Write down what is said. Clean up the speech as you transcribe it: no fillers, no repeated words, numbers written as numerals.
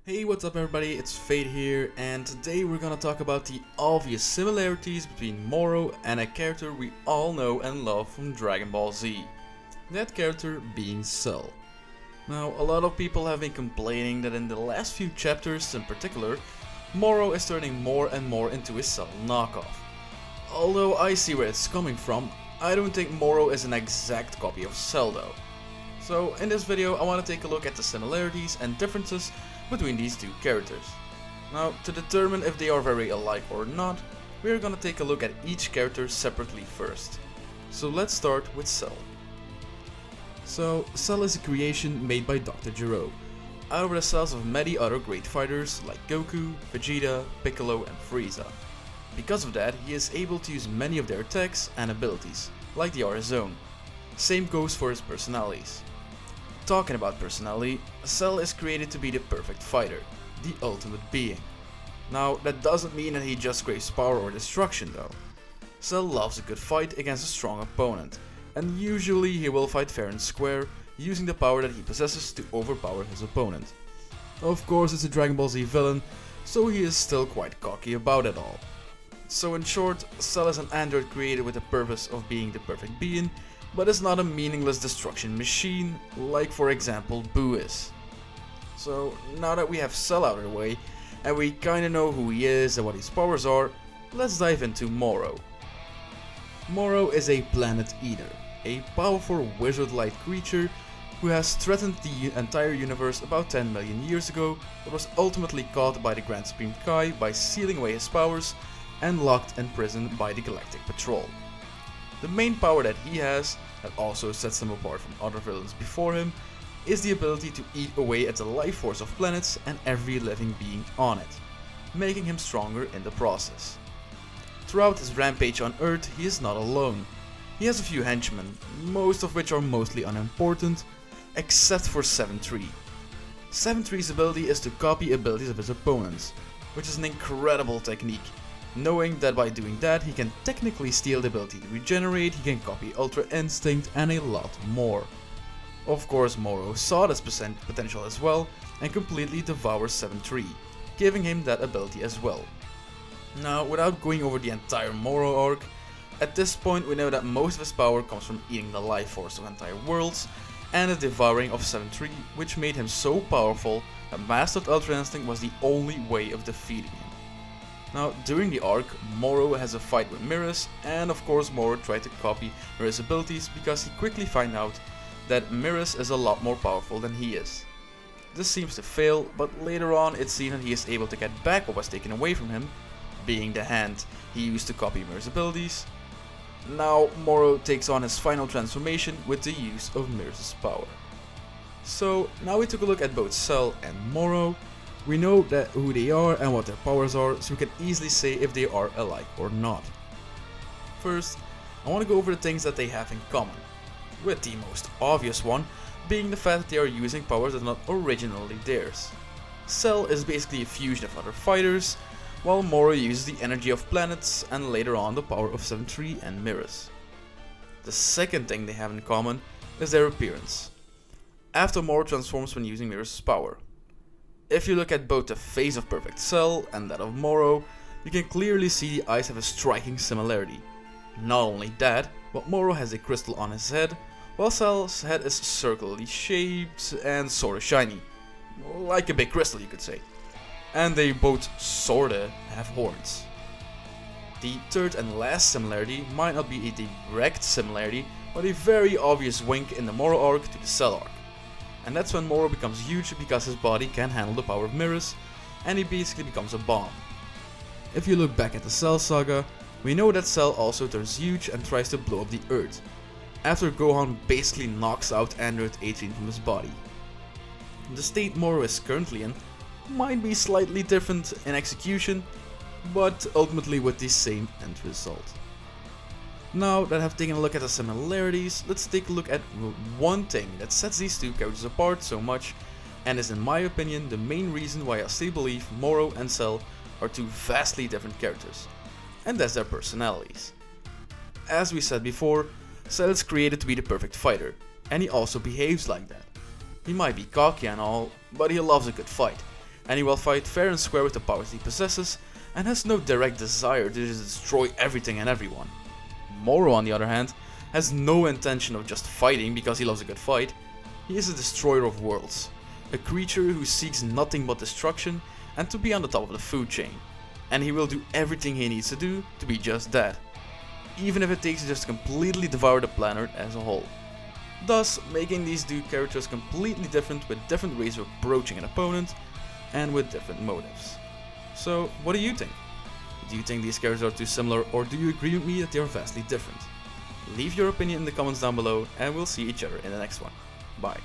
Hey, what's up everybody, it's Fate here, and today we're gonna talk about the obvious similarities between Moro and a character we all know and love from Dragon Ball Z. That character being Cell. Now, a lot of people have been complaining that in the last few chapters in particular, Moro is turning more and more into a Cell knockoff. Although I see where it's coming from, I don't think Moro is an exact copy of Cell though. So in this video I want to take a look at the similarities and differences between these two characters. Now, to determine if they are very alike or not, we are gonna take a look at each character separately first. So let's start with Cell. So Cell is a creation made by Dr. Gero, out of the cells of many other great fighters like Goku, Vegeta, Piccolo and Frieza. Because of that, he is able to use many of their attacks and abilities, like they are his own. Same goes for his personalities. Talking about personality, Cell is created to be the perfect fighter, the ultimate being. Now, that doesn't mean that he just craves power or destruction though. Cell loves a good fight against a strong opponent, and usually he will fight fair and square, using the power that he possesses to overpower his opponent. Of course, it's a Dragon Ball Z villain, so he is still quite cocky about it all. So in short, Cell is an android created with the purpose of being the perfect being, but is not a meaningless destruction machine, like for example Boo is. So now that we have Cell out of the way, and we kinda know who he is and what his powers are, let's dive into Moro. Moro is a planet eater, a powerful wizard-like creature who has threatened the entire universe about 10 million years ago, but was ultimately caught by the Grand Supreme Kai by sealing away his powers and locked in prison by the Galactic Patrol. The main power that he has, that also sets him apart from other villains before him, is the ability to eat away at the life force of planets and every living being on it, making him stronger in the process. Throughout his rampage on Earth, he is not alone. He has a few henchmen, most of which are mostly unimportant, except for 7-3. 7-3's ability is to copy abilities of his opponents, which is an incredible technique. Knowing that by doing that he can technically steal the ability to regenerate, he can copy Ultra Instinct and a lot more. Of course, Moro saw this potential as well and completely devours 7-3, giving him that ability as well. Now, without going over the entire Moro arc, at this point we know that most of his power comes from eating the life force of entire worlds and the devouring of 7-3, which made him so powerful that Mastered Ultra Instinct was the only way of defeating him. Now, during the arc, Moro has a fight with Mirrors, and of course Moro tried to copy Mirrors' abilities because he quickly finds out that Mirrors is a lot more powerful than he is. This seems to fail, but later on it's seen that he is able to get back what was taken away from him, being the hand he used to copy Mirrors' abilities. Now Moro takes on his final transformation with the use of Mirrors' power. So now we took a look at both Cell and Moro. We know that who they are and what their powers are, so we can easily say if they are alike or not. First, I want to go over the things that they have in common, with the most obvious one being the fact that they are using powers that are not originally theirs. Cell is basically a fusion of other fighters, while Moro uses the energy of planets and later on the power of 7-3 and Mirrors. The second thing they have in common is their appearance. After Moro transforms when using Mirrors' power. If you look at both the face of Perfect Cell and that of Moro, you can clearly see the eyes have a striking similarity. Not only that, but Moro has a crystal on his head, while Cell's head is circularly shaped and sorta shiny. Like a big crystal, you could say. And they both sorta have horns. The third and last similarity might not be a direct similarity, but a very obvious wink in the Moro arc to the Cell arc. And that's when Moro becomes huge because his body can handle the power of Mirrors, and he basically becomes a bomb. If you look back at the Cell saga, we know that Cell also turns huge and tries to blow up the Earth, after Gohan basically knocks out Android 18 from his body. The state Moro is currently in might be slightly different in execution, but ultimately with the same end result. Now that I've taken a look at the similarities, let's take a look at one thing that sets these two characters apart so much, and is in my opinion the main reason why I still believe Moro and Cell are two vastly different characters, and that's their personalities. As we said before, Cell is created to be the perfect fighter, and he also behaves like that. He might be cocky and all, but he loves a good fight, and he will fight fair and square with the powers he possesses, and has no direct desire to just destroy everything and everyone. Moro, on the other hand, has no intention of just fighting because he loves a good fight. He is a destroyer of worlds, a creature who seeks nothing but destruction and to be on the top of the food chain. And he will do everything he needs to do to be just that, even if it takes just to completely devour the planet as a whole. Thus, making these two characters completely different with different ways of approaching an opponent and with different motives. So, what do you think? Do you think these characters are too similar, or do you agree with me that they are vastly different? Leave your opinion in the comments down below, and we'll see each other in the next one. Bye.